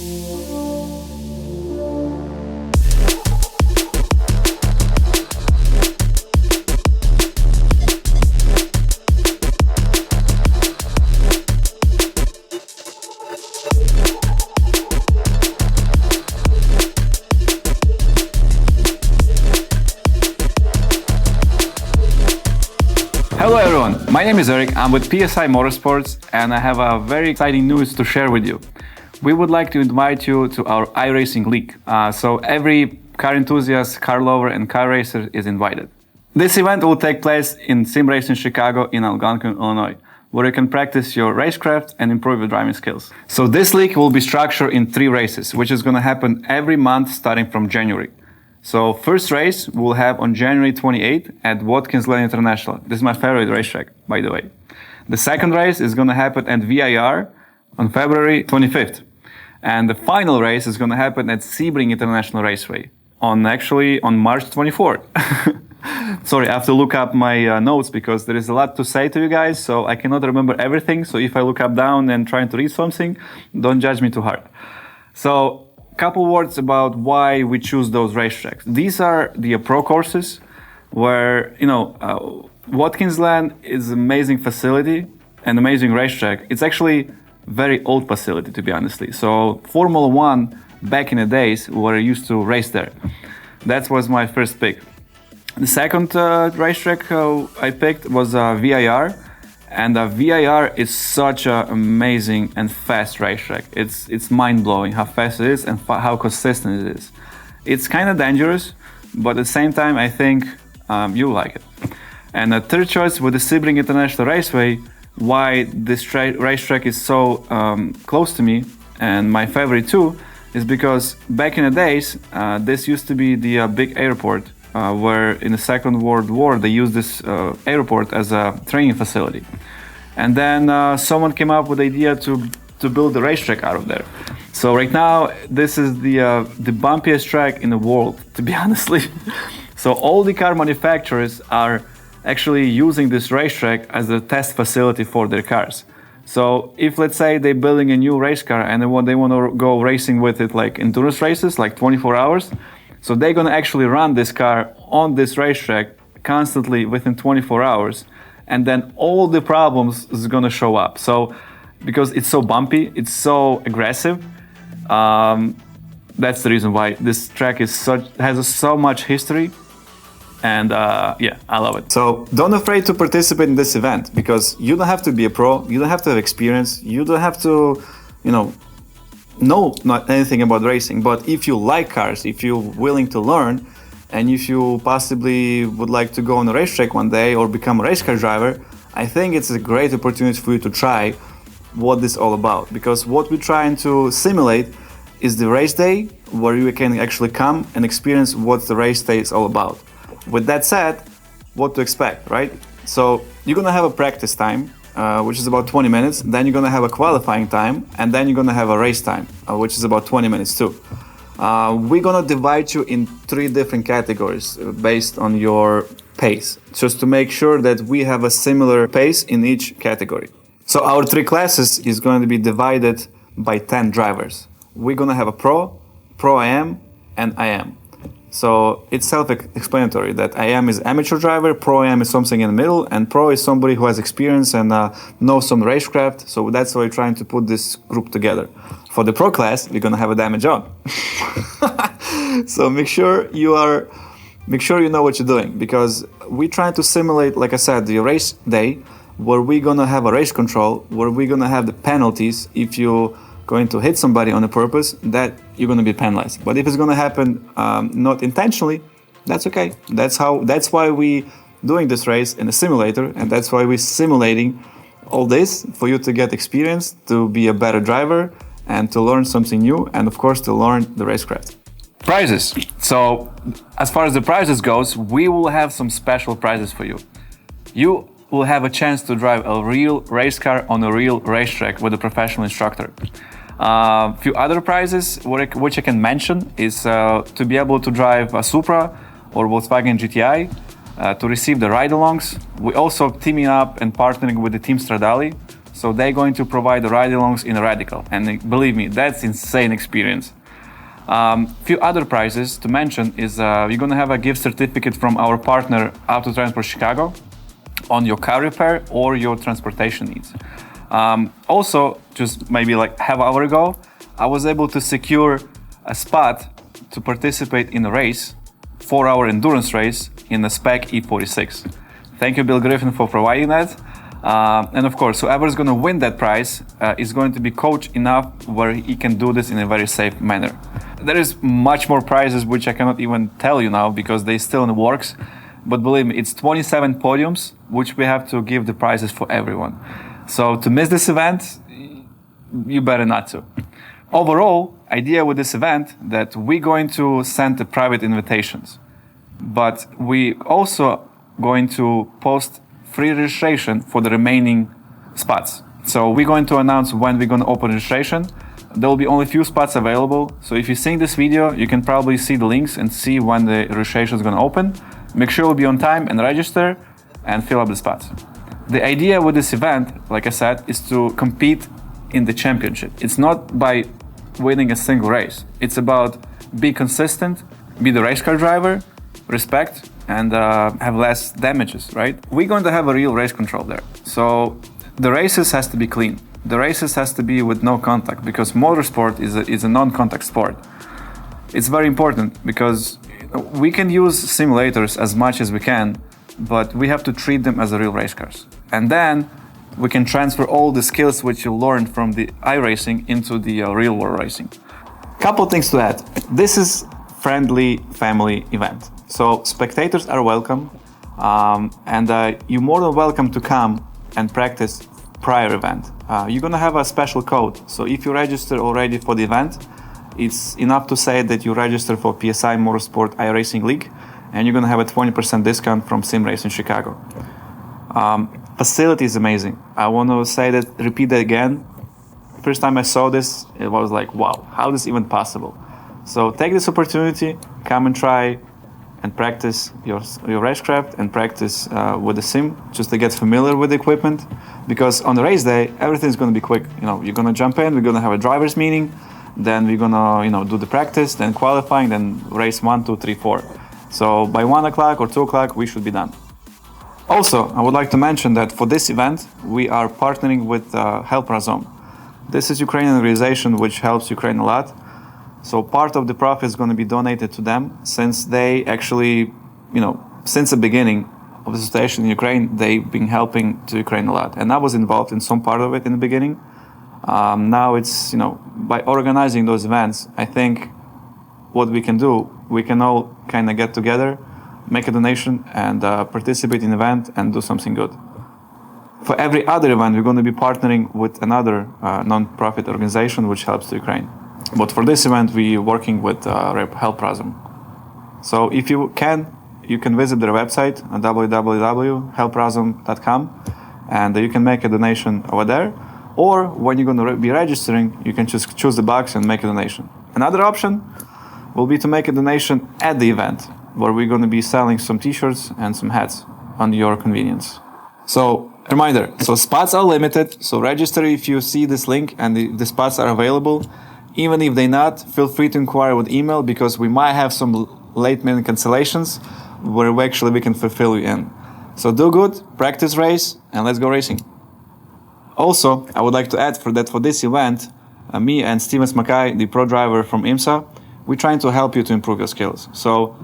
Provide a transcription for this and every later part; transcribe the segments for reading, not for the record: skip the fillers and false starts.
Hello everyone, my name is Eric, I'm with PSI Motorsports and I have a very exciting news to share with you. We would like to invite you to our iRacing League. So every car enthusiast, car lover and car racer is invited. This event will take place in SimRacing Chicago in Algonquin, Illinois, where you can practice your racecraft and improve your driving skills. So this league will be structured in 3 races, which is going to happen every month starting from January. So first race we'll have on January 28th at Watkins Glen International. This is my favorite racetrack, by the way. The second race is going to happen at VIR on February 25th. And the final race is going to happen at Sebring International Raceway on March 24th. Sorry, I have to look up my notes because there is a lot to say to you guys, so I cannot remember everything. So if I look up down and trying to read something, don't judge me too hard. So couple words about why we choose those racetracks. These are the pro courses where, Watkins Glen is an amazing facility, an amazing racetrack. It's actually very old facility, to be honestly. So Formula One, back in the days, were used to race there. That was my first pick. The second racetrack I picked was VIR. And the VIR is such an amazing and fast racetrack. It's mind-blowing how fast it is and how consistent it is. It's kind of dangerous, but at the same time, I think you'll like it. And the third choice with the Sebring International Raceway, why this racetrack is so close to me and my favorite too, is because back in the days, this used to be the big airport where in the Second World War they used this airport as a training facility. And then someone came up with the idea to build the racetrack out of there. So right now this is the bumpiest track in the world, to be honestly. So all the car manufacturers are actually using this racetrack as a test facility for their cars. So if, let's say, they're building a new race car and they want to go racing with it like endurance races, like 24 hours, so they're going to actually run this car on this racetrack constantly within 24 hours. And then all the problems is going to show up. So because it's so bumpy, it's so aggressive, that's the reason why this track has so much history. And yeah, I love it. So don't afraid to participate in this event because you don't have to be a pro, you don't have to have experience, you don't have to, know not anything about racing, but if you like cars, if you're willing to learn, and if you possibly would like to go on a racetrack one day or become a race car driver, I think it's a great opportunity for you to try what this is all about. Because what we're trying to simulate is the race day where you can actually come and experience what the race day is all about. With that said, what to expect, right? So you're gonna have a practice time, which is about 20 minutes, then you're gonna have a qualifying time, and then you're gonna have a race time, which is about 20 minutes too. We're gonna divide you in 3 different categories based on your pace, just to make sure that we have a similar pace in each category. So our 3 classes is going to be divided by 10 drivers. We're gonna have a Pro IM, and IM. So it's self-explanatory that IM is amateur driver, Pro IM is something in the middle, and Pro is somebody who has experience and knows some racecraft. So that's why we're trying to put this group together. For the Pro class, we're gonna have a damage on. So make sure you know what you're doing, because we're trying to simulate, like I said, the race day where we're gonna have a race control, where we're gonna have the penalties if you going to hit somebody on a purpose, that you're going to be penalized. But if it's going to happen not intentionally, that's okay. That's why we doing this race in a simulator, and that's why we're simulating all this for you to get experience, to be a better driver, and to learn something new, and of course to learn the racecraft. Prizes. So as far as the prizes goes, we will have some special prizes for you. You will have a chance to drive a real race car on a real racetrack with a professional instructor. A few other prizes which I can mention is to be able to drive a Supra or Volkswagen GTI, to receive the ride-alongs. We're also teaming up and partnering with the Team Stradale So they're going to provide the ride-alongs in a Radical. And believe me, that's insane experience. Few other prizes to mention is you're going to have a gift certificate from our partner Auto Transport Chicago on your car repair or your transportation needs. Also, just maybe like half an hour ago, I was able to secure a spot to participate in a race, 4-hour endurance race in the spec E46. Thank you, Bill Griffin, for providing that. And of course, whoever's going to win that prize is going to be coached enough where he can do this in a very safe manner. There is much more prizes which I cannot even tell you now because they're still in the works. But believe me, it's 27 podiums which we have to give the prizes for everyone. So to miss this event, you better not to. Overall, idea with this event that we're going to send the private invitations, but we also going to post free registration for the remaining spots. So we're going to announce when we're going to open registration. There will be only a few spots available. So if you're seeing this video, you can probably see the links and see when the registration is going to open. Make sure you'll be on time and register and fill up the spots. The idea with this event, like I said, is to compete in the championship. It's not by winning a single race. It's about be consistent, be the race car driver, respect, and have less damages, right? We're going to have a real race control there. So the races has to be clean. The races has to be with no contact because motorsport is a non-contact sport. It's very important because we can use simulators as much as we can, but we have to treat them as real race cars. And then we can transfer all the skills which you learned from the iRacing into the real world racing. Couple things to add. This is friendly family event. So spectators are welcome, and you're more than welcome to come and practice prior event. You're gonna have a special code. So if you register already for the event, it's enough to say that you register for PSI Motorsport iRacing League, and you're gonna have a 20% discount from SimRacing Chicago. Facility is amazing. I want to say that, repeat that again. First time I saw this, it was like, wow, how is this even possible? So take this opportunity, come and try and practice your racecraft and practice with the sim, just to get familiar with the equipment. Because on the race day, everything's going to be quick. You know, you're going to jump in, we're going to have a driver's meeting, then we're going to, do the practice, then qualifying, then race 1, 2, 3, 4. So by 1 o'clock or 2 o'clock, we should be done. Also, I would like to mention that for this event, we are partnering with Help Razom. This is Ukrainian organization which helps Ukraine a lot. So part of the profit is going to be donated to them, since they actually, since the beginning of the situation in Ukraine, they've been helping to Ukraine a lot. And I was involved in some part of it in the beginning. Now it's, by organizing those events, I think what we can do, we can all kind of get together, make a donation, and participate in the event and do something good. For every other event, we're going to be partnering with another non-profit organization which helps the Ukraine. But for this event, we're working with Help Razom. So if you can visit their website at www.helprazom.com, and you can make a donation over there. Or when you're going to be registering, you can just choose the box and make a donation. Another option will be to make a donation at the event, where we're going to be selling some t-shirts and some hats on your convenience. So, reminder, so spots are limited, so register if you see this link and the spots are available. Even if they're not, feel free to inquire with email, because we might have some late-minute cancellations where we can fulfill you in. So do good, practice race, and let's go racing. Also, I would like to add for this event, me and Steven Pkwy, the pro driver from IMSA, we're trying to help you to improve your skills. So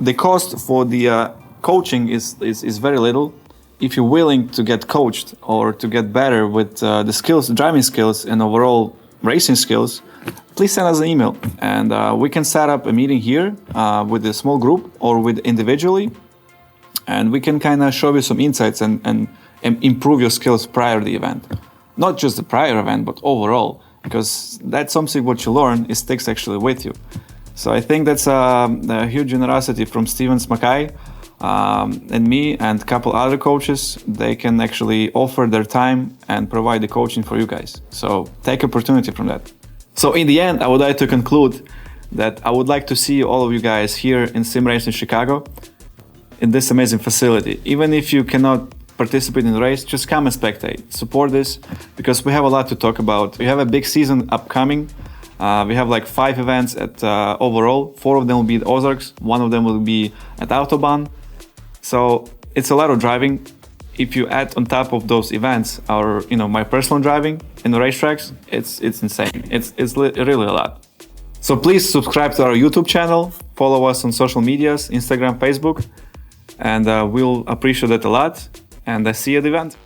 the cost for the coaching is very little. If you're willing to get coached or to get better with the skills, driving skills and overall racing skills, please send us an email, and we can set up a meeting here with a small group or with individually, and we can kind of show you some insights and improve your skills prior to the event. Not just the prior event, but overall, because that's something what you learn, it sticks actually with you. So I think that's a huge generosity from Steven Pkwy and me and a couple other coaches. They can actually offer their time and provide the coaching for you guys. So take opportunity from that. So in the end, I would like to conclude that I would like to see all of you guys here in SimRacing Chicago in this amazing facility. Even if you cannot participate in the race, just come and spectate. Support this because we have a lot to talk about. We have a big season upcoming. We have like 5 events at overall. 4 of them will be at Ozarks. 1 of them will be at Autobahn. So it's a lot of driving. If you add on top of those events our, my personal driving in the racetracks, it's insane. It's really a lot. So please subscribe to our YouTube channel, follow us on social medias, Instagram, Facebook, and we'll appreciate it a lot. And I see you at the event.